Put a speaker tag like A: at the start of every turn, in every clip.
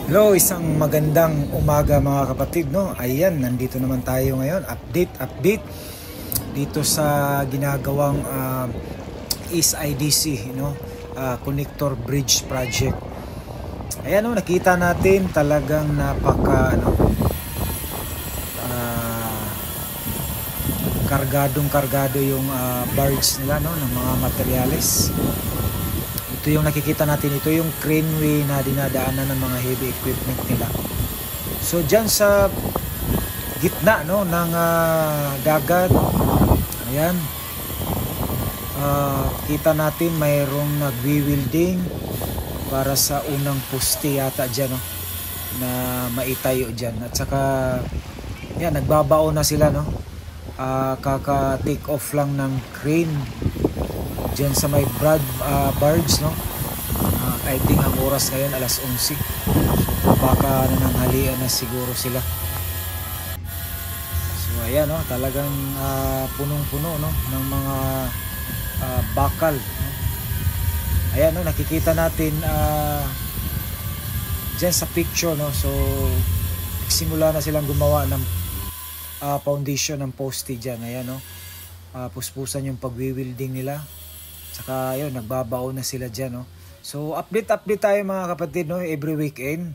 A: Hello, isang magandang umaga mga kapatid, no? Ayan, nandito naman tayo ngayon. Update dito sa ginagawang East IDC, no? Connector Bridge Project. Ayan, no, nakita natin talagang napaka kargado yung barge nila, no, ng mga materyales. Ito yung nakikita natin, ito yung craneway na dinadaanan ng mga heavy equipment nila. So dyan sa gitna, no, ng dagat, ayan, kita natin mayroong nagwi-welding para sa unang poste yata dyan, no, na maitayo dyan. At saka yan, nagbabaon na sila, no, kaka-take off lang ng crane dyan sa may barge, no. I think ang oras ngayon alas 11, so baka nananghalian na siguro sila. So ayan, no, talagang punong-puno, no, ng mga bakal, no. Ayan, no, nakikita natin dyan sa picture, no. So simula na silang gumawa ng foundation ng poste dyan. Ayan, no, puspusan yung pagwi-welding nila. Saka yun, nagbabaon na sila dyan, no. So update tayo mga kapatid, no, every weekend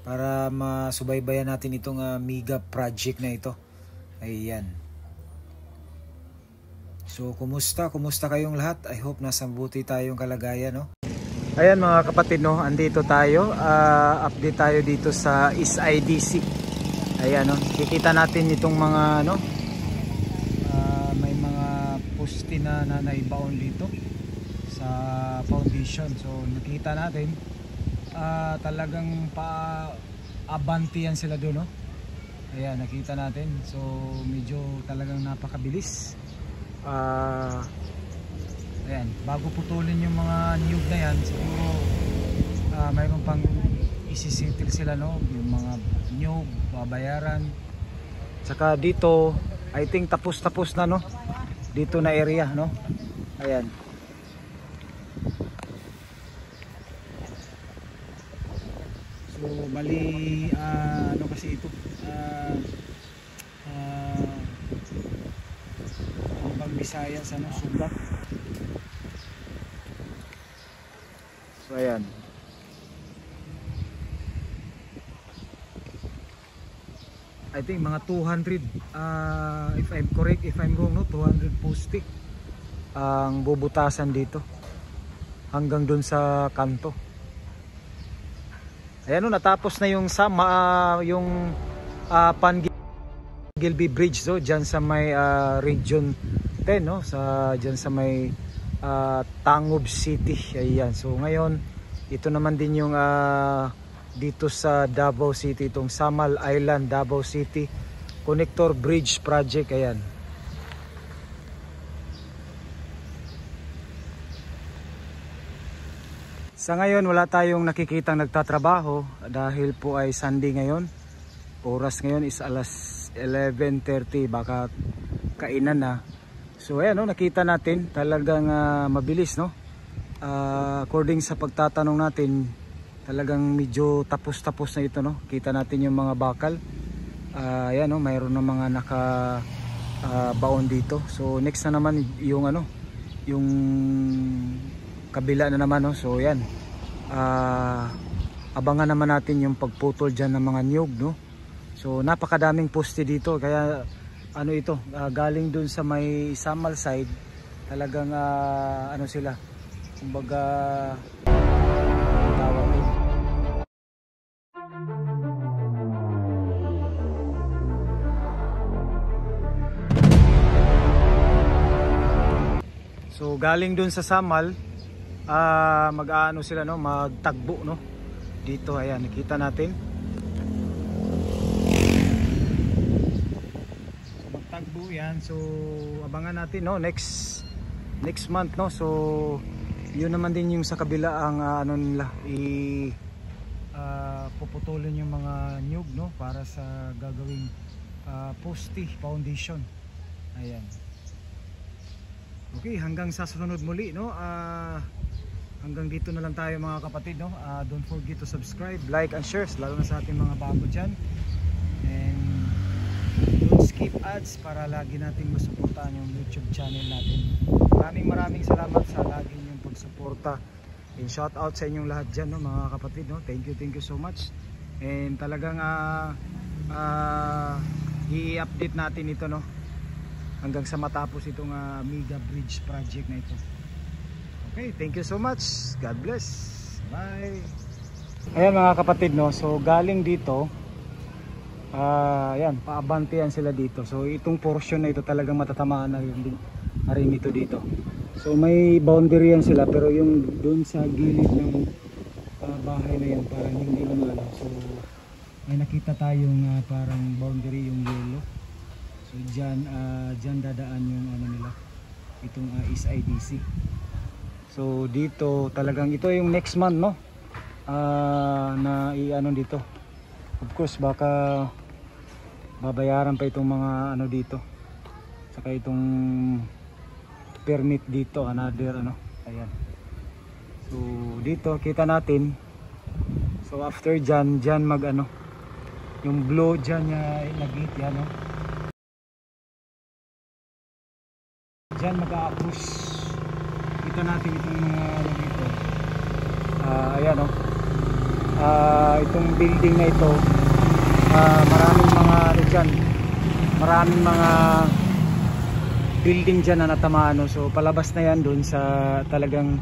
A: para masubaybayan natin itong mega project na ito. Ayan. So kumusta kayong lahat? I hope nasa mabuti tayong kalagayan, no. Ayan mga kapatid, no, andito tayo, update tayo dito sa East IDC. Ayan, no, kikita natin itong mga, no, may mga poste na naibaon dito sa foundation. So nakita natin talagang pa-abanti yan sila doon, no. Ayan, nakita natin. So medyo talagang napakabilis. Ayan, bago putulin yung mga niyog na yan, siguro mayroon pang isisettle sila, no, yung mga niyog, babayaran. Saka dito, I think tapos na, no, dito na area, no. Ayan. So bali ano kasi ito, ang Bisaya sa, no, sugat. So ayan. I think mga 200, if I'm correct, if I'm wrong, no, 200 poste ang bubutasan dito hanggang dun sa kanto. Ayan, no, natapos na yung yung Pan-Gilby Bridge, so dyan sa may Region 10, no, dyan sa may Tangob City. Ayan, so ngayon ito naman din yung dito sa Davao City, itong Samal Island, Davao City Connector Bridge Project. Ayan. Sa ngayon wala tayong nakikitang nagtatrabaho dahil po ay Sunday ngayon. Oras ngayon is alas 11:30, baka kainan na. So ayan, no, nakita natin talagang mabilis, no. According sa pagtatanong natin, talagang medyo tapos na ito, no. Kita natin yung mga bakal. Ayan, no, mayroon na mga baon dito. So next na naman yung yung kabila na naman, no. So yan, abangan naman natin yung pagputol dyan ng mga niyog, no. So napakadaming poste dito, kaya ito, galing dun sa may Samal side, talagang sila, kumbaga tawag dun. So galing dun sa Samal, mag-aano sila, no, magtagbo, no, dito. Ayan, nakita natin. So magtagbo yan. So abangan natin, no, next month, no. So yun naman din yung sa kabila ang nila, puputulin yung mga nyug, no, para sa gagawing poste foundation. Ayan. Okay, hanggang sa sunod muli, no. hanggang dito na lang tayo mga kapatid, no? Don't forget to subscribe, like and share, lalo na sa ating mga bago dyan. And don't skip ads para lagi nating masuportahan yung YouTube channel natin. Maraming salamat sa lagi niyong pagsuporta. And shout out sa inyong lahat dyan, no, mga kapatid, no? Thank you so much. And talagang i-update natin ito, no, hanggang sa matapos itong mega bridge project na ito. Okay, thank you so much. God bless. Bye. Ayan mga kapatid, no, so galing dito, ayan, paabantian sila dito. So itong portion na ito talagang matatamaan na rin ito dito. So may boundary yan sila, pero yung doon sa gilid ng bahay na yan parang hindi naman. So may nakita tayong parang boundary, yung yellow. So dyan dadaan yung ano nila, itong SIDC. So dito talagang ito yung next month, no, na i-ano dito. Of course baka babayaran pa itong mga ano dito, saka itong permit dito, another ano. Ayan, so dito kita natin. So after dyan mag ano, yung blue dyan nag-hit yan, no? Dyan mag-a-approach. Kita natin itong mga ano dito. Ayan, no? Itong building na ito, maraming mga ano dyan, maraming mga building dyan na natamaan, no? So palabas na yan dun sa talagang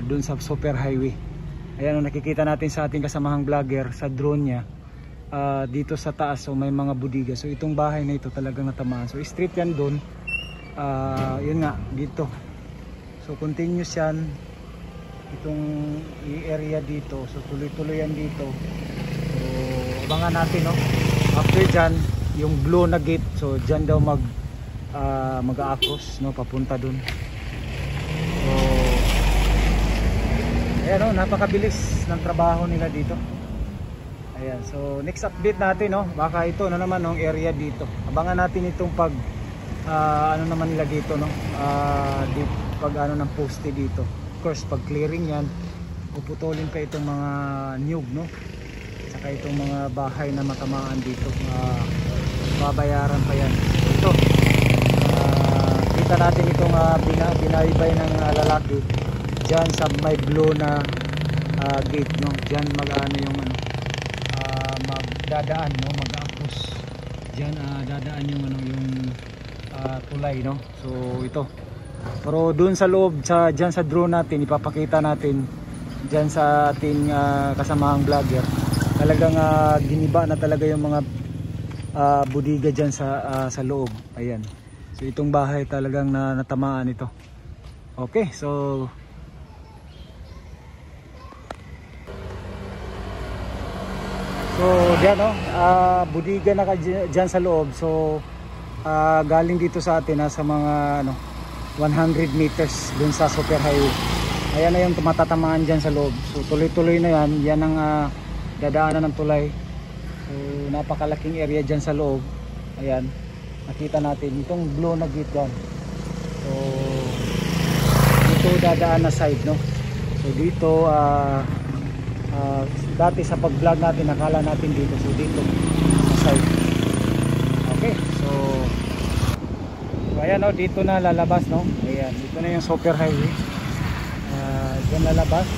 A: dun sa super highway. Ayan, no? Nakikita natin sa ating kasamahang vlogger sa drone niya. Dito sa taas, so may mga budiga. So itong bahay na ito talagang natamaan. So street yan doon. Yun nga dito. So continuous yan itong area dito. So tuloy-tuloy yan dito. So abangan natin, no. After dyan yung blue na gate. So dyan daw mag-a-cross, no, papunta doon. So ayan, no, napakabilis ng trabaho nila dito. Ayan, so next update natin, no, baka ito na naman ng area dito. Abangan natin itong pag ano naman nila dito, no, pag ano ng poste dito. Of course pag clearing yan, puputulin pa itong mga niyog, no, saka itong mga bahay na matamaan dito, babayaran pa yan. Ito kita natin itong binaybay ng lalaki dyan sa may blue na gate, no. Dyan mag-ano yung ano, magdadaan, no, mag-a-cross diyan, dadaan yung ano, yung tulay, no. So ito, pero doon sa loob, diyan sa drone natin ipapakita natin diyan sa ating kasamahang vlogger. Talagang giniba na talaga yung mga budiga diyan sa loob. Ayan, so itong bahay talagang natamaan ito. Okay, so diyan, no, budiga na dyan sa loob. So galing dito sa atin sa mga ano, 100 meters dun sa super highway. Ayan na yung matatamaan dyan sa loob. So tuloy-tuloy na yan. Yan ang dadaanan ng tulay. So napakalaking area dyan sa loob. Ayan, nakita natin itong blue na gate dyan. So dito dadaan na side, no. So dito dati sa pag-vlog natin nakala natin dito, so dito sa side. Okay, so ayan, no, dito na lalabas, no. Ayan, dito na yung super highway. Diyan lalabas.